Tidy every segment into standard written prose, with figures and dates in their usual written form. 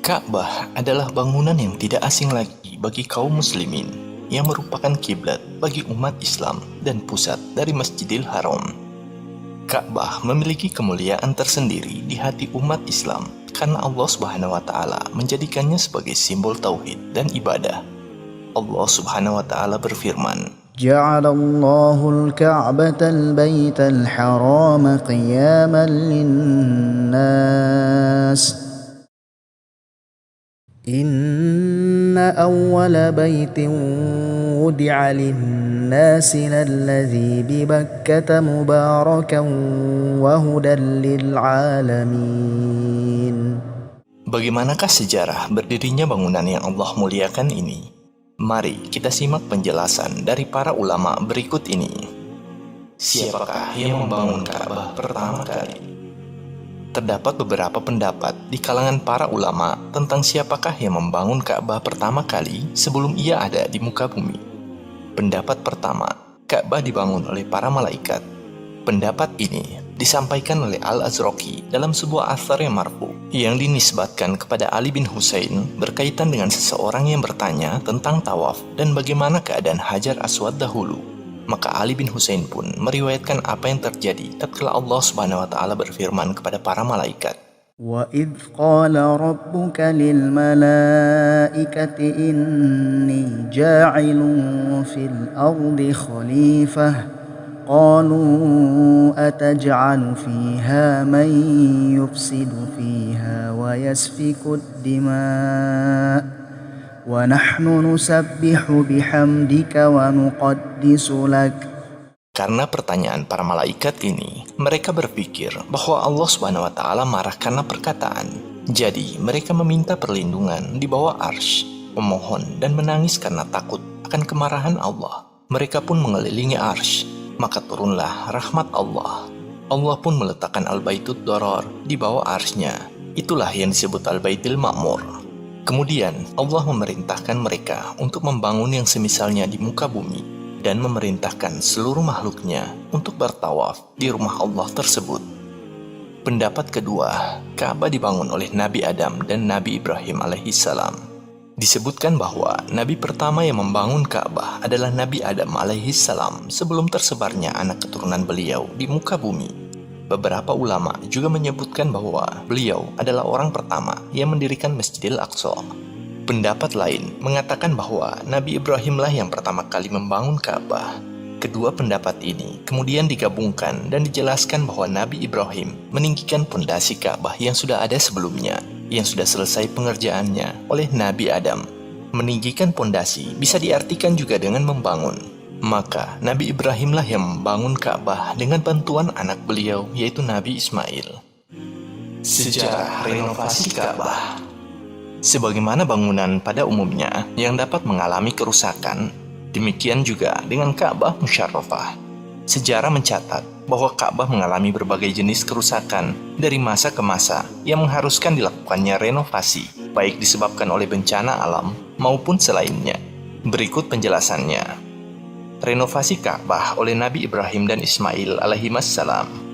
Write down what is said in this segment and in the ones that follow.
Ka'bah adalah bangunan yang tidak asing lagi bagi kaum muslimin, yang merupakan kiblat bagi umat Islam dan pusat dari Masjidil Haram. Ka'bah memiliki kemuliaan tersendiri di hati umat Islam karena Allah Subhanahu wa taala menjadikannya sebagai simbol tauhid dan ibadah. Allah Subhanahu wa taala berfirman, Ja'alallahu al-Ka'bata al-Baita al-Harama qiyaman lin-nas. Inna awwala baitin wudi'a lin-nasi lalladzi bi Bakkata mubarakan wa hudan lil-alamin. bagaimanakah sejarah berdirinya bangunan yang Allah muliakan ini? Mari kita simak penjelasan dari para ulama berikut ini. Siapakah yang membangun Ka'bah pertama kali? Terdapat beberapa pendapat di kalangan para ulama tentang siapakah yang membangun Ka'bah pertama kali sebelum ia ada di muka bumi. Pendapat pertama, Ka'bah dibangun oleh para malaikat. Pendapat ini disampaikan oleh Al-Azraqi dalam sebuah athar yang marfu yang dinisbatkan kepada Ali bin Husain berkaitan dengan seseorang yang bertanya tentang tawaf dan bagaimana keadaan Hajar Aswad dahulu. Maka Ali bin Husain pun meriwayatkan apa yang terjadi tatkala Allah Subhanahu wa taala berfirman kepada para malaikat. وَإِذْ قَالَ رَبُّكَ لِلْمَلَائِكَةِ إِنِّي جَاعِلٌ فِي الْأَرْضِ خَلِيفَةً قَالُوا أَتَجْعَلُ فِيهَا مَن يُفْسِدُ فِيهَا وَيَسْفِكُ الدِّمَاءَ وَنَحْنُ نُسَبِّحُ بِحَمْدِكَ وَنُقَدِّسُ لَكَ. Karena pertanyaan para malaikat ini, mereka berpikir bahwa Allah Subhanahu wa taala marah karena perkataan. Jadi, mereka meminta perlindungan di bawah arsy, memohon dan menangis karena takut akan kemarahan Allah. Mereka pun mengelilingi arsy, maka turunlah rahmat Allah. Allah pun meletakkan Al-Baitud Darar di bawah arsy-Nya. Itulah yang disebut Al-Baitul Ma'mur. Kemudian Allah memerintahkan mereka untuk membangun yang semisalnya di muka bumi dan memerintahkan seluruh makhluknya untuk bertawaf di rumah Allah tersebut. Pendapat kedua, Ka'bah dibangun oleh Nabi Adam dan Nabi Ibrahim alaihissalam. Disebutkan bahwa Nabi pertama yang membangun Ka'bah adalah Nabi Adam alaihissalam sebelum tersebarnya anak keturunan beliau di muka bumi. Beberapa ulama juga menyebutkan bahwa beliau adalah orang pertama yang mendirikan Masjidil Aqsa. Pendapat lain mengatakan bahwa Nabi Ibrahimlah yang pertama kali membangun Ka'bah. Kedua pendapat ini kemudian digabungkan dan dijelaskan bahwa Nabi Ibrahim meninggikan pondasi Ka'bah yang sudah ada sebelumnya, yang sudah selesai pengerjaannya oleh Nabi Adam. Meninggikan pondasi bisa diartikan juga dengan membangun. Maka Nabi Ibrahimlah yang membangun Ka'bah dengan bantuan anak beliau yaitu Nabi Ismail. Sejarah renovasi Ka'bah. Sebagaimana bangunan pada umumnya yang dapat mengalami kerusakan, demikian juga dengan Ka'bah Musyarrafah. Sejarah mencatat bahwa Ka'bah mengalami berbagai jenis kerusakan dari masa ke masa yang mengharuskan dilakukannya renovasi, baik disebabkan oleh bencana alam maupun selainnya. Berikut penjelasannya. Renovasi Ka'bah oleh Nabi Ibrahim dan Ismail alaihissalam.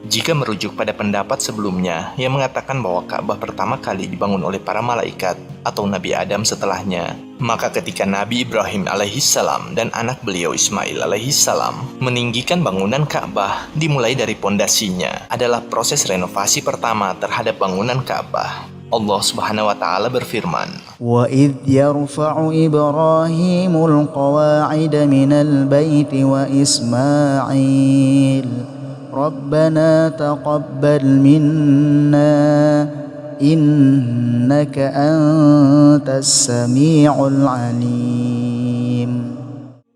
Jika merujuk pada pendapat sebelumnya yang mengatakan bahwa Ka'bah pertama kali dibangun oleh para malaikat atau Nabi Adam setelahnya, maka ketika Nabi Ibrahim alaihissalam dan anak beliau Ismail alaihissalam meninggikan bangunan Ka'bah dimulai dari pondasinya adalah proses renovasi pertama terhadap bangunan Ka'bah. Allah Subhanahu wa taala berfirman, وَإِذْ يَرْفَعُ إِبْرَاهِيمُ الْقَوَاعِدَ مِنَ الْبَيْتِ وَإِسْمَاعِيلُ رَبَّنَا تَقَبَّلْ مِنَّا إِنَّكَ أَنْتَ السَّمِيعُ الْعَلِيمُ.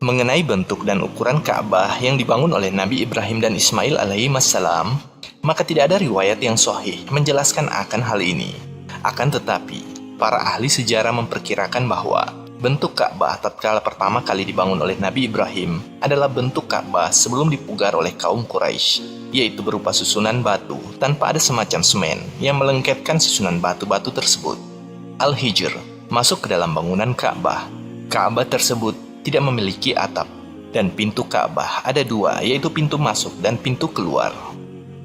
mengenai bentuk dan ukuran Ka'bah yang dibangun oleh Nabi Ibrahim dan Ismail alaihissalam, maka tidak ada riwayat yang sahih menjelaskan akan hal ini. Akan tetapi, para ahli sejarah memperkirakan bahwa bentuk Ka'bah tatkala pertama kali dibangun oleh Nabi Ibrahim adalah bentuk Ka'bah sebelum dipugar oleh kaum Quraisy, yaitu berupa susunan batu tanpa ada semacam semen yang melengketkan susunan batu-batu tersebut. Al-Hijr masuk ke dalam bangunan Ka'bah. Ka'bah tersebut tidak memiliki atap, dan pintu Ka'bah ada dua, yaitu pintu masuk dan pintu keluar.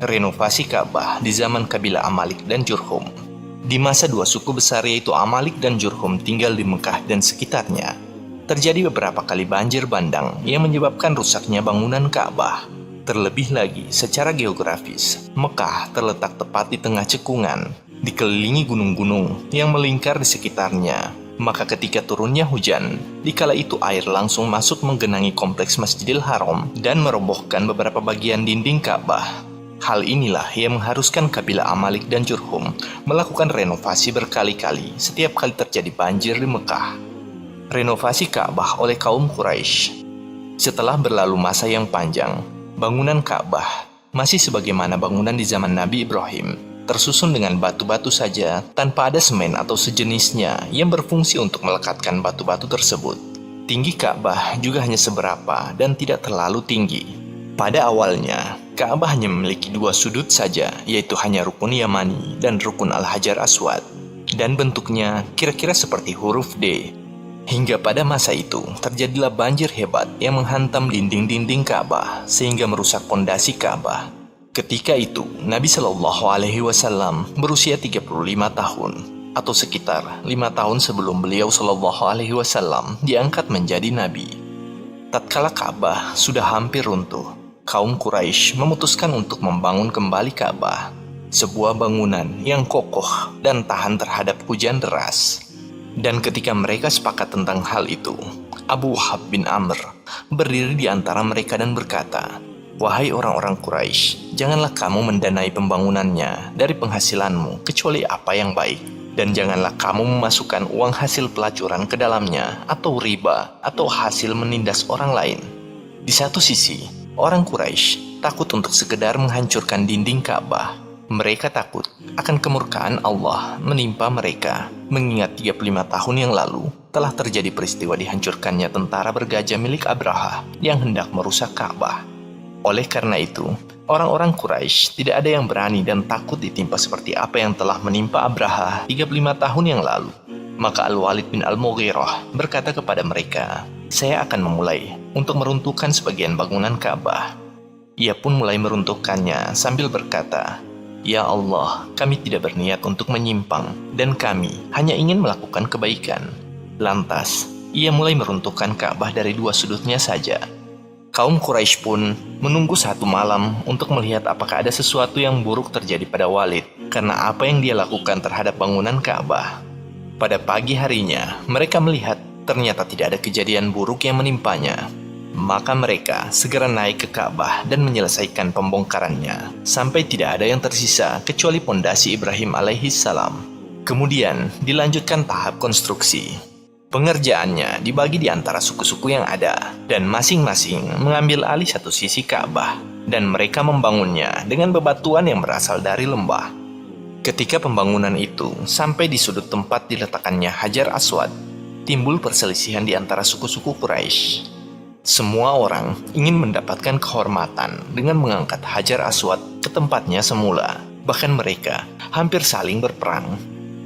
Renovasi Ka'bah di zaman kabilah Amalik dan Jurhum. Di masa dua suku besar yaitu Amalik dan Jurhum tinggal di Mekah dan sekitarnya, terjadi beberapa kali banjir bandang yang menyebabkan rusaknya bangunan Ka'bah. Terlebih lagi, secara geografis, Mekah terletak tepat di tengah cekungan, dikelilingi gunung-gunung yang melingkar di sekitarnya. Maka ketika turunnya hujan, dikala itu air langsung masuk menggenangi kompleks Masjidil Haram dan merobohkan beberapa bagian dinding Ka'bah. Hal inilah yang mengharuskan kabilah Amalik dan Jurhum melakukan renovasi berkali-kali setiap kali terjadi banjir di Mekah. Renovasi Ka'bah oleh kaum Quraisy. Setelah berlalu masa yang panjang, bangunan Ka'bah masih sebagaimana bangunan di zaman Nabi Ibrahim, tersusun dengan batu-batu saja tanpa ada semen atau sejenisnya yang berfungsi untuk melekatkan batu-batu tersebut. Tinggi Ka'bah juga hanya seberapa dan tidak terlalu tinggi. Pada awalnya, Ka'bah hanya memiliki dua sudut saja, yaitu hanya rukun Yamani dan rukun Al-Hajar Aswad, dan bentuknya kira-kira seperti huruf D. Hingga pada masa itu, terjadilah banjir hebat yang menghantam dinding-dinding Ka'bah sehingga merusak pondasi Ka'bah. Ketika itu, Nabi Shallallahu Alaihi Wasallam berusia 35 tahun, atau sekitar 5 tahun sebelum beliau Shallallahu Alaihi Wasallam diangkat menjadi Nabi. Tatkala Ka'bah sudah hampir runtuh, kaum Quraisy memutuskan untuk membangun kembali Ka'bah, sebuah bangunan yang kokoh dan tahan terhadap hujan deras. Dan ketika mereka sepakat tentang hal itu, Abu Wahab bin Amr berdiri di antara mereka dan berkata, "Wahai orang-orang Quraisy, janganlah kamu mendanai pembangunannya dari penghasilanmu kecuali apa yang baik. Dan janganlah kamu memasukkan uang hasil pelacuran ke dalamnya atau riba atau hasil menindas orang lain." Di satu sisi, orang Quraisy takut untuk sekedar menghancurkan dinding Ka'bah. Mereka takut akan kemurkaan Allah menimpa mereka, mengingat 35 tahun yang lalu telah terjadi peristiwa dihancurkannya tentara bergajah milik Abraha yang hendak merusak Ka'bah. Oleh karena itu, orang-orang Quraisy tidak ada yang berani dan takut ditimpa seperti apa yang telah menimpa Abraha 35 tahun yang lalu. Maka Al-Walid bin Al-Mughirah berkata kepada mereka, "Saya akan memulai untuk meruntuhkan sebagian bangunan Ka'bah." Ia pun mulai meruntuhkannya sambil berkata, "Ya Allah, kami tidak berniat untuk menyimpang dan kami hanya ingin melakukan kebaikan." Lantas, ia mulai meruntuhkan Ka'bah dari dua sudutnya saja. Kaum Quraisy pun menunggu satu malam untuk melihat apakah ada sesuatu yang buruk terjadi pada Walid karena apa yang dia lakukan terhadap bangunan Ka'bah. Pada pagi harinya, mereka melihat ternyata tidak ada kejadian buruk yang menimpanya. Maka mereka segera naik ke Ka'bah dan menyelesaikan pembongkarannya sampai tidak ada yang tersisa kecuali pondasi Ibrahim alaihissalam. Kemudian dilanjutkan tahap konstruksi. Pengerjaannya dibagi di antara suku-suku yang ada, dan masing-masing mengambil alih satu sisi Ka'bah, dan mereka membangunnya dengan bebatuan yang berasal dari lembah. Ketika pembangunan itu sampai di sudut tempat diletakkannya Hajar Aswad, timbul perselisihan di antara suku-suku Quraisy. Semua orang ingin mendapatkan kehormatan dengan mengangkat Hajar Aswad ke tempatnya semula, bahkan mereka hampir saling berperang.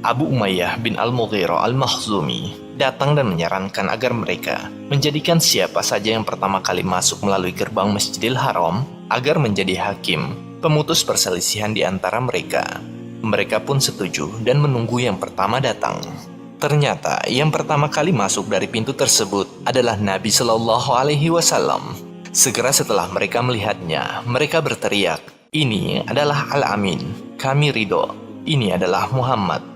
Abu Umayyah bin Al-Mughirah Al-Makhzumi datang dan menyarankan agar mereka menjadikan siapa saja yang pertama kali masuk melalui gerbang Masjidil Haram agar menjadi hakim, pemutus perselisihan di antara mereka. Mereka pun setuju dan menunggu yang pertama datang. Ternyata yang pertama kali masuk dari pintu tersebut adalah Nabi Shallallahu Alaihi Wasallam. Segera setelah mereka melihatnya, mereka berteriak, "Ini adalah Al-Amin, kami ridho. Ini adalah Muhammad."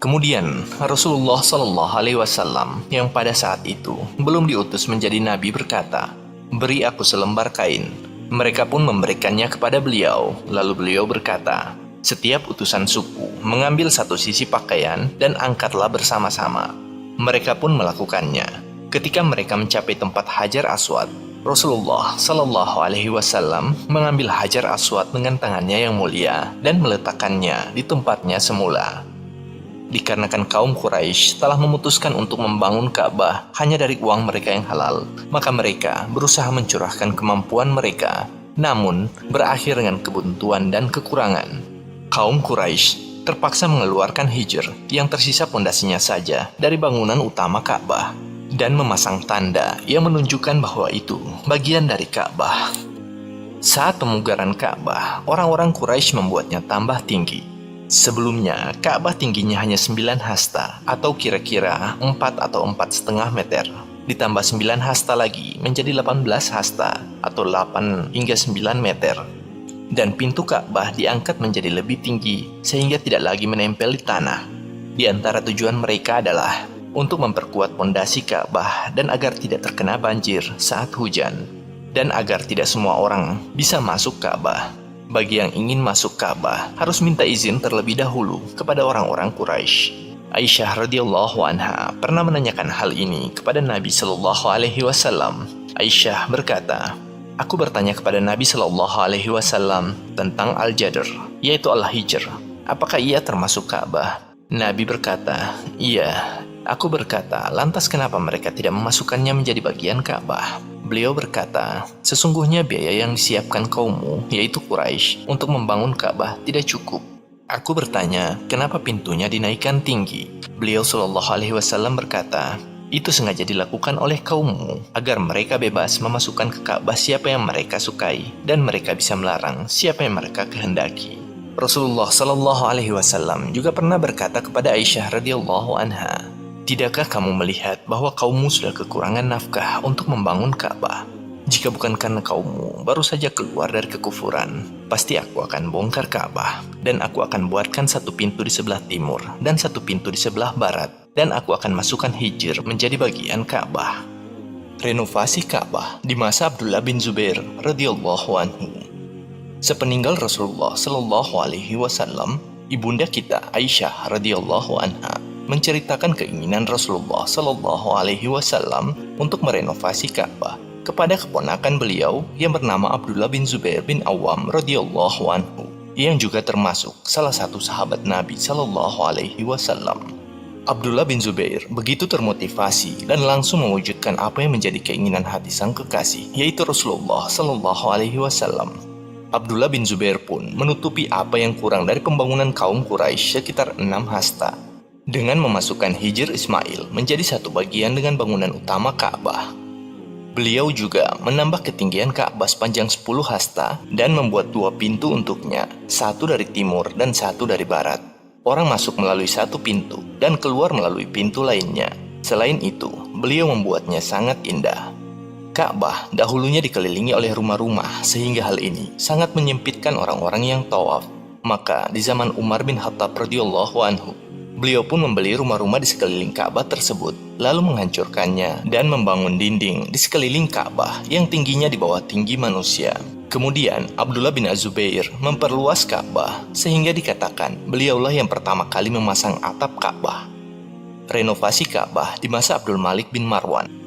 Kemudian Rasulullah Shallallahu Alaihi Wasallam yang pada saat itu belum diutus menjadi nabi berkata, "Beri aku selembar kain." Mereka pun memberikannya kepada beliau. Lalu beliau berkata, "Setiap utusan suku mengambil satu sisi pakaian dan angkatlah bersama-sama." Mereka pun melakukannya. Ketika mereka mencapai tempat Hajar Aswad, Rasulullah Shallallahu Alaihi Wasallam mengambil Hajar Aswad dengan tangannya yang mulia dan meletakkannya di tempatnya semula. Dikarenakan kaum Quraisy telah memutuskan untuk membangun Ka'bah hanya dari uang mereka yang halal, maka mereka berusaha mencurahkan kemampuan mereka, namun berakhir dengan kebuntuan dan kekurangan. Kaum Quraisy terpaksa mengeluarkan hijr yang tersisa pondasinya saja dari bangunan utama Ka'bah dan memasang tanda yang menunjukkan bahwa itu bagian dari Ka'bah. Saat pemugaran Ka'bah, orang-orang Quraisy membuatnya tambah tinggi. Sebelumnya, Ka'bah tingginya hanya 9 hasta atau kira-kira 4 atau 4,5 meter. Ditambah 9 hasta lagi menjadi 18 hasta atau 8 hingga 9 meter. Dan pintu Ka'bah diangkat menjadi lebih tinggi sehingga tidak lagi menempel di tanah. Di antara tujuan mereka adalah untuk memperkuat pondasi Ka'bah dan agar tidak terkena banjir saat hujan. Dan agar tidak semua orang bisa masuk Ka'bah. Bagi yang ingin masuk Ka'bah harus minta izin terlebih dahulu kepada orang-orang Quraisy. Aisyah radhiyallahu anha pernah menanyakan hal ini kepada Nabi Shallallahu Alaihi Wasallam. Aisyah berkata, "Aku bertanya kepada Nabi Shallallahu Alaihi Wasallam tentang Al-Jadr, yaitu Al-Hijr. Apakah ia termasuk Ka'bah?" Nabi berkata, "Iya." Aku berkata, "Lantas kenapa mereka tidak memasukkannya menjadi bagian Ka'bah?" Beliau berkata, "Sesungguhnya biaya yang disiapkan kaummu, yaitu Quraisy, untuk membangun Ka'bah tidak cukup." Aku bertanya, "Kenapa pintunya dinaikkan tinggi?" Beliau Shallallahu Alaihi Wasallam berkata, "Itu sengaja dilakukan oleh kaummu agar mereka bebas memasukkan ke Ka'bah siapa yang mereka sukai dan mereka bisa melarang siapa yang mereka kehendaki." Rasulullah Shallallahu Alaihi Wasallam juga pernah berkata kepada Aisyah radhiyallahu anha, "Tidakkah kamu melihat bahwa kaummu sudah kekurangan nafkah untuk membangun Ka'bah? Jika bukan karena kaummu baru saja keluar dari kekufuran, pasti aku akan bongkar Ka'bah, dan aku akan buatkan satu pintu di sebelah timur dan satu pintu di sebelah barat, dan aku akan masukkan Hijr menjadi bagian Ka'bah." Renovasi Ka'bah di masa Abdullah bin Zubair radhiyallahu anhu. Sepeninggal Rasulullah Shallallahu Alaihi Wasallam, ibunda kita Aisyah radhiyallahu anha menceritakan keinginan Rasulullah Shallallahu Alaihi Wasallam untuk merenovasi Ka'bah kepada keponakan beliau yang bernama Abdullah bin Zubair bin Awam radhiyallahu anhu, yang juga termasuk salah satu sahabat Nabi Shallallahu Alaihi Wasallam. Abdullah bin Zubair begitu termotivasi dan langsung mewujudkan apa yang menjadi keinginan hati sang kekasih, yaitu Rasulullah Shallallahu Alaihi Wasallam. Abdullah bin Zubair pun menutupi apa yang kurang dari pembangunan kaum Quraisy sekitar 6 hasta dengan memasukkan Hijr Ismail menjadi satu bagian dengan bangunan utama Ka'bah. Beliau juga menambah ketinggian Ka'bah sepanjang 10 hasta dan membuat 2 pintu untuknya, satu dari timur dan satu dari barat. Orang masuk melalui satu pintu dan keluar melalui pintu lainnya. Selain itu, beliau membuatnya sangat indah. Ka'bah dahulunya dikelilingi oleh rumah-rumah sehingga hal ini sangat menyempitkan orang-orang yang tawaf. Maka di zaman Umar bin Khattab radhiyallahu anhu, beliau pun membeli rumah-rumah di sekeliling Ka'bah tersebut, lalu menghancurkannya dan membangun dinding di sekeliling Ka'bah yang tingginya di bawah tinggi manusia. Kemudian Abdullah bin Az-Zubair memperluas Ka'bah sehingga dikatakan beliaulah yang pertama kali memasang atap Ka'bah. Renovasi Ka'bah di masa Abdul Malik bin Marwan.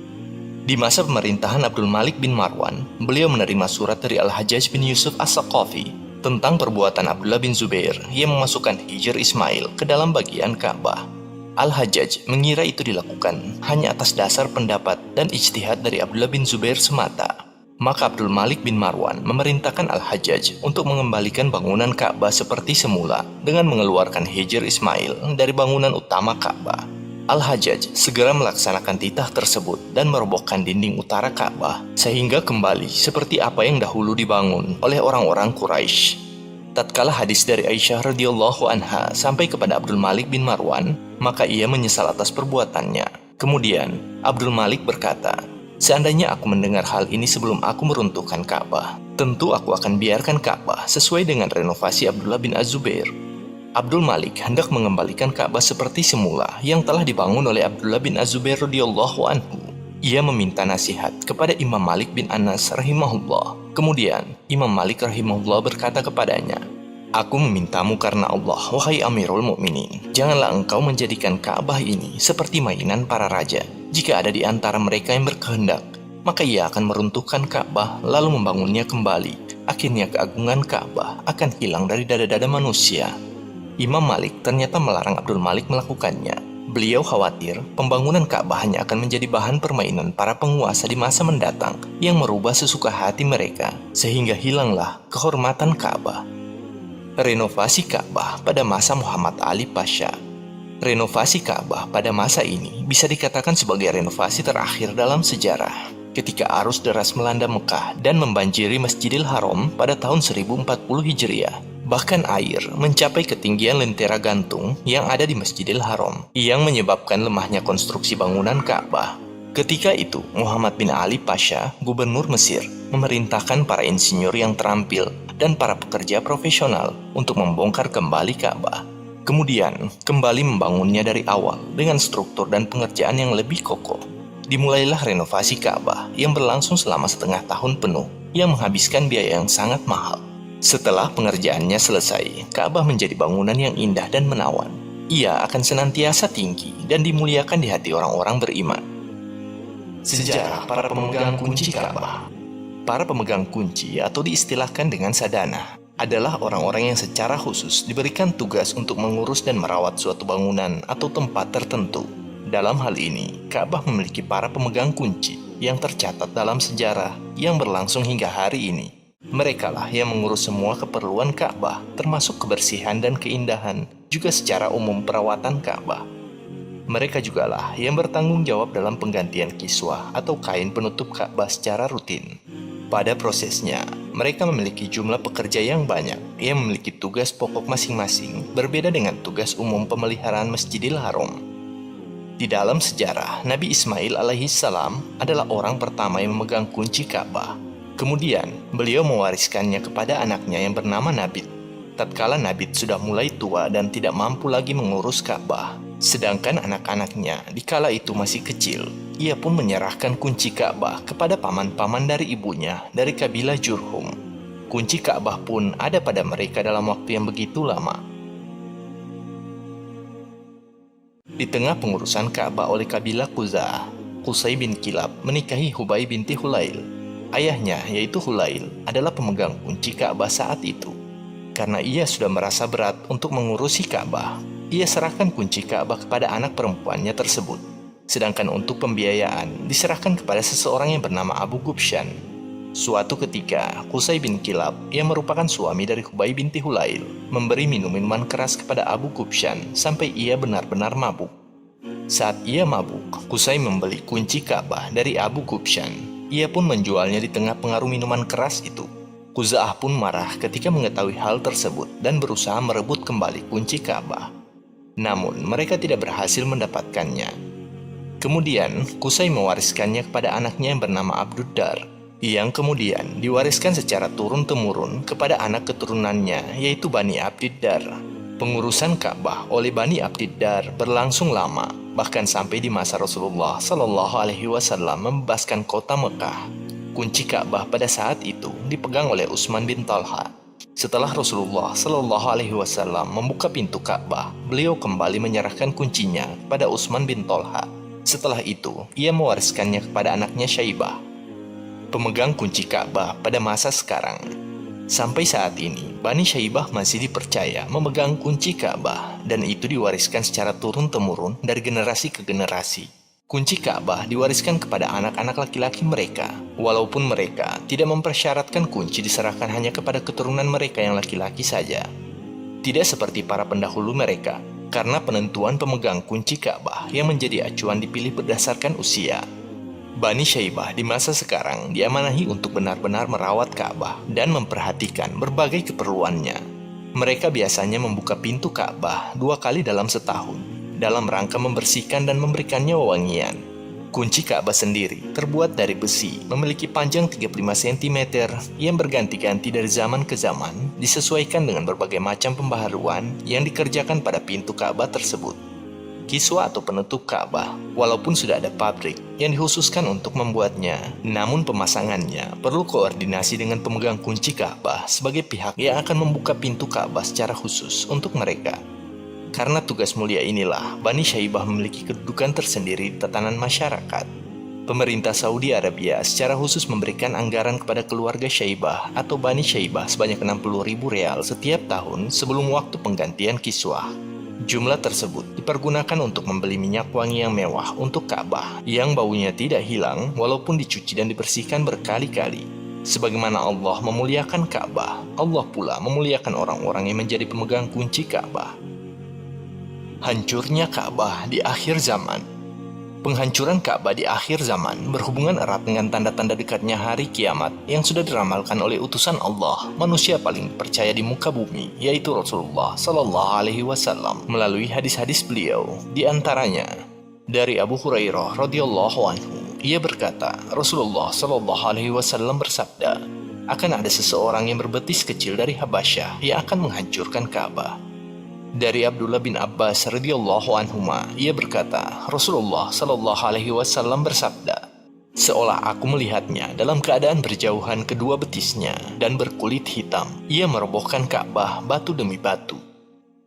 Di masa pemerintahan Abdul Malik bin Marwan, beliau menerima surat dari Al-Hajjaj bin Yusuf As-Saqafi tentang perbuatan Abdullah bin Zubair yang memasukkan Hijr Ismail ke dalam bagian Ka'bah. Al-Hajjaj mengira itu dilakukan hanya atas dasar pendapat dan ijtihad dari Abdullah bin Zubair semata. Maka Abdul Malik bin Marwan memerintahkan Al-Hajjaj untuk mengembalikan bangunan Ka'bah seperti semula dengan mengeluarkan Hijr Ismail dari bangunan utama Ka'bah. Al-Hajjaj segera melaksanakan titah tersebut dan merobohkan dinding utara Ka'bah sehingga kembali seperti apa yang dahulu dibangun oleh orang-orang Quraisy. Tatkala hadis dari Aisyah radhiyallahu anha sampai kepada Abdul Malik bin Marwan, maka ia menyesal atas perbuatannya. Kemudian Abdul Malik berkata, "Seandainya aku mendengar hal ini sebelum aku meruntuhkan Ka'bah, tentu aku akan biarkan Ka'bah sesuai dengan renovasi Abdullah bin Az-Zubair." Abdul Malik hendak mengembalikan Ka'bah seperti semula yang telah dibangun oleh Abdullah bin Az-Zubair radhiyallahu anhu. Ia meminta nasihat kepada Imam Malik bin Anas rahimahullah. Kemudian Imam Malik rahimahullah berkata kepadanya, "Aku memintamu karena Allah, wahai Amirul Mukminin, janganlah engkau menjadikan Ka'bah ini seperti mainan para raja. Jika ada di antara mereka yang berkehendak, maka ia akan meruntuhkan Ka'bah lalu membangunnya kembali. Akhirnya keagungan Ka'bah akan hilang dari dada-dada manusia." Imam Malik ternyata melarang Abdul Malik melakukannya. Beliau khawatir pembangunan Ka'bah hanya akan menjadi bahan permainan para penguasa di masa mendatang yang merubah sesuka hati mereka, sehingga hilanglah kehormatan Ka'bah. Renovasi Ka'bah pada masa Muhammad Ali Pasha. Renovasi Ka'bah pada masa ini bisa dikatakan sebagai renovasi terakhir dalam sejarah. Ketika arus deras melanda Mekah dan membanjiri Masjidil Haram pada tahun 1040 Hijriah, Bahkan air mencapai ketinggian lentera gantung yang ada di Masjidil Haram, yang menyebabkan lemahnya konstruksi bangunan Ka'bah. Ketika itu, Muhammad bin Ali Pasha, gubernur Mesir, memerintahkan para insinyur yang terampil dan para pekerja profesional untuk membongkar kembali Ka'bah. Kemudian, kembali membangunnya dari awal dengan struktur dan pengerjaan yang lebih kokoh. Dimulailah renovasi Ka'bah yang berlangsung selama setengah tahun penuh, yang menghabiskan biaya yang sangat mahal. Setelah pengerjaannya selesai, Ka'bah menjadi bangunan yang indah dan menawan. Ia akan senantiasa tinggi dan dimuliakan di hati orang-orang beriman. Sejarah para pemegang kunci Ka'bah. Para pemegang kunci atau diistilahkan dengan sadana adalah orang-orang yang secara khusus diberikan tugas untuk mengurus dan merawat suatu bangunan atau tempat tertentu. Dalam hal ini, Ka'bah memiliki para pemegang kunci yang tercatat dalam sejarah yang berlangsung hingga hari ini. Merekalah yang mengurus semua keperluan Ka'bah, termasuk kebersihan dan keindahan, juga secara umum perawatan Ka'bah. Mereka jugalah yang bertanggung jawab dalam penggantian kiswah atau kain penutup Ka'bah secara rutin. Pada prosesnya, mereka memiliki jumlah pekerja yang banyak yang memiliki tugas pokok masing-masing, berbeda dengan tugas umum pemeliharaan Masjidil Haram. Di dalam sejarah, Nabi Ismail alaihissalam adalah orang pertama yang memegang kunci Ka'bah. Kemudian, beliau mewariskannya kepada anaknya yang bernama Nabit. Tatkala Nabit sudah mulai tua dan tidak mampu lagi mengurus Ka'bah, sedangkan anak-anaknya dikala itu masih kecil, ia pun menyerahkan kunci Ka'bah kepada paman-paman dari ibunya dari kabilah Jurhum. Kunci Ka'bah pun ada pada mereka dalam waktu yang begitu lama. Di tengah pengurusan Ka'bah oleh kabilah Khuza'ah, Qusay bin Kilab menikahi Hubay binti Hulail. Ayahnya, yaitu Hulail, adalah pemegang kunci Ka'bah saat itu. Karena ia sudah merasa berat untuk mengurusi Ka'bah, ia serahkan kunci Ka'bah kepada anak perempuannya tersebut. Sedangkan untuk pembiayaan diserahkan kepada seseorang yang bernama Abu Gubshan. Suatu ketika, Qusay bin Kilab, yang merupakan suami dari Hubay binti Hulail, memberi minuman keras kepada Abu Gubshan sampai ia benar-benar mabuk. Saat ia mabuk, Qusay membeli kunci Ka'bah dari Abu Gubshan. Ia pun menjualnya di tengah pengaruh minuman keras itu. Khuza'ah pun marah ketika mengetahui hal tersebut dan berusaha merebut kembali kunci Ka'bah. Namun, mereka tidak berhasil mendapatkannya. Kemudian, Qusay mewariskannya kepada anaknya yang bernama Abduddar, yang kemudian diwariskan secara turun-temurun kepada anak keturunannya, yaitu Bani Abdiddar. Pengurusan Ka'bah oleh Bani Abdiddar berlangsung lama, bahkan sampai di masa Rasulullah SAW membebaskan kota Mekah. Kunci Ka'bah pada saat itu dipegang oleh Utsman bin Talha. Setelah Rasulullah SAW membuka pintu Ka'bah, beliau kembali menyerahkan kuncinya pada Utsman bin Talha. Setelah itu, ia mewariskannya kepada anaknya Syaibah, pemegang kunci Ka'bah pada masa sekarang. Sampai saat ini, Bani Syaibah masih dipercaya memegang kunci Ka'bah, dan itu diwariskan secara turun-temurun dari generasi ke generasi. Kunci Ka'bah diwariskan kepada anak-anak laki-laki mereka, walaupun mereka tidak mempersyaratkan kunci diserahkan hanya kepada keturunan mereka yang laki-laki saja. Tidak seperti para pendahulu mereka, karena penentuan pemegang kunci Ka'bah yang menjadi acuan dipilih berdasarkan usia. Bani Syaibah di masa sekarang diamanahi untuk benar-benar merawat Ka'bah dan memperhatikan berbagai keperluannya. Mereka biasanya membuka pintu Ka'bah 2 kali dalam setahun, dalam rangka membersihkan dan memberikannya wewangian. Kunci Ka'bah sendiri terbuat dari besi, memiliki panjang 35 cm yang berganti-ganti dari zaman ke zaman, disesuaikan dengan berbagai macam pembaharuan yang dikerjakan pada pintu Ka'bah tersebut. Kiswah atau penutup Ka'bah, walaupun sudah ada pabrik yang dikhususkan untuk membuatnya, namun pemasangannya perlu koordinasi dengan pemegang kunci Ka'bah sebagai pihak yang akan membuka pintu Ka'bah secara khusus untuk mereka. Karena tugas mulia inilah, Bani Syaibah memiliki kedudukan tersendiri di tatanan masyarakat. Pemerintah Saudi Arabia secara khusus memberikan anggaran kepada keluarga Syaibah atau Bani Syaibah sebanyak 60.000 real setiap tahun sebelum waktu penggantian kiswah. Jumlah tersebut dipergunakan untuk membeli minyak wangi yang mewah untuk Ka'bah, yang baunya tidak hilang walaupun dicuci dan dibersihkan berkali-kali. Sebagaimana Allah memuliakan Ka'bah, Allah pula memuliakan orang-orang yang menjadi pemegang kunci Ka'bah. Hancurnya Ka'bah di akhir zaman. Penghancuran Ka'bah di akhir zaman berhubungan erat dengan tanda-tanda dekatnya hari kiamat yang sudah diramalkan oleh utusan Allah, manusia paling percaya di muka bumi, yaitu Rasulullah Sallallahu Alaihi Wasallam, melalui hadis-hadis beliau. Di antaranya dari Abu Hurairah radhiyallahu anhu, ia berkata, Rasulullah Sallallahu Alaihi Wasallam bersabda, akan ada seseorang yang berbetis kecil dari Habasyah yang akan menghancurkan Ka'bah. Dari Abdullah bin Abbas radhiyallahu anhuma, ia berkata, Rasulullah Sallallahu Alaihi Wasallam bersabda, seolah aku melihatnya dalam keadaan berjauhan kedua betisnya dan berkulit hitam. Ia merobohkan Ka'bah batu demi batu.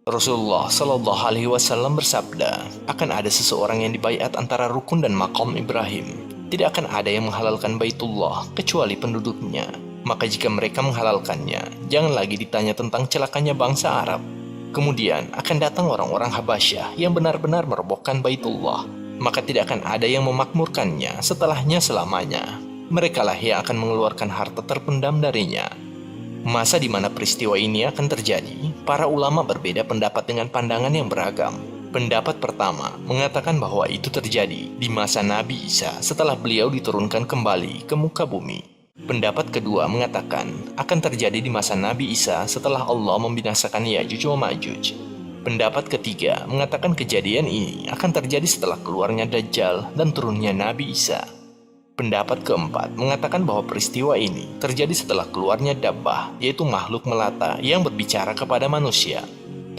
Rasulullah Sallallahu Alaihi Wasallam bersabda, akan ada seseorang yang dibaiat antara rukun dan maqam Ibrahim. Tidak akan ada yang menghalalkan Baitullah kecuali penduduknya. Maka jika mereka menghalalkannya, jangan lagi ditanya tentang celakanya bangsa Arab. Kemudian akan datang orang-orang Habasyah yang benar-benar merobohkan Baitullah. Maka tidak akan ada yang memakmurkannya setelahnya selamanya. Merekalah yang akan mengeluarkan harta terpendam darinya. Masa di mana peristiwa ini akan terjadi, para ulama berbeda pendapat dengan pandangan yang beragam. Pendapat pertama mengatakan bahwa itu terjadi di masa Nabi Isa setelah beliau diturunkan kembali ke muka bumi. Pendapat kedua mengatakan akan terjadi di masa Nabi Isa setelah Allah membinasakan Ya'juj wa Ma'juj. Pendapat ketiga mengatakan kejadian ini akan terjadi setelah keluarnya Dajjal dan turunnya Nabi Isa. Pendapat keempat mengatakan bahwa peristiwa ini terjadi setelah keluarnya Dabbah, yaitu makhluk melata yang berbicara kepada manusia.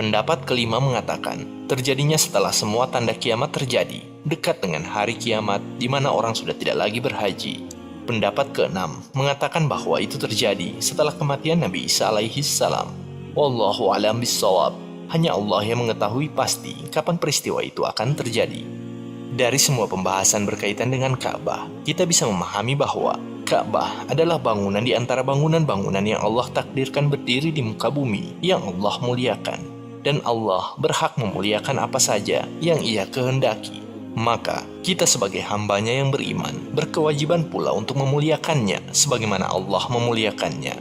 Pendapat kelima mengatakan terjadinya setelah semua tanda kiamat terjadi, dekat dengan hari kiamat di mana orang sudah tidak lagi berhaji. Pendapat keenam mengatakan bahwa itu terjadi setelah kematian Nabi Isa alaihi salam. Wallahu a'lam bishawab. Hanya Allah yang mengetahui pasti kapan peristiwa itu akan terjadi. Dari semua pembahasan berkaitan dengan Ka'bah, kita bisa memahami bahwa Ka'bah adalah bangunan di antara bangunan-bangunan yang Allah takdirkan berdiri di muka bumi yang Allah muliakan. Dan Allah berhak memuliakan apa saja yang Ia kehendaki. Maka, kita sebagai hambanya yang beriman, berkewajiban pula untuk memuliakannya sebagaimana Allah memuliakannya.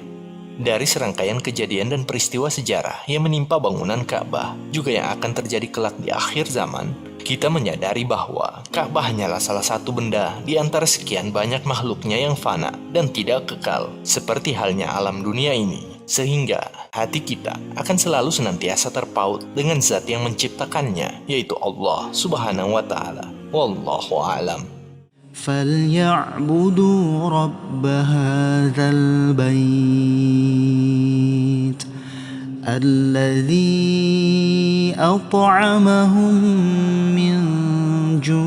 Dari serangkaian kejadian dan peristiwa sejarah yang menimpa bangunan Ka'bah, juga yang akan terjadi kelak di akhir zaman, kita menyadari bahwa Ka'bah hanyalah salah satu benda di antara sekian banyak makhluknya yang fana dan tidak kekal, seperti halnya alam dunia ini. Sehingga hati kita akan selalu senantiasa terpaut dengan zat yang menciptakannya, yaitu Allah Subhanahu wa Ta'ala. Wallahu a'lam. فليعبدوا رب هذا البيت الذي أطعمهم من جوع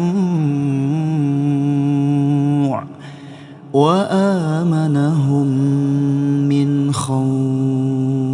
وآمنهم من خوف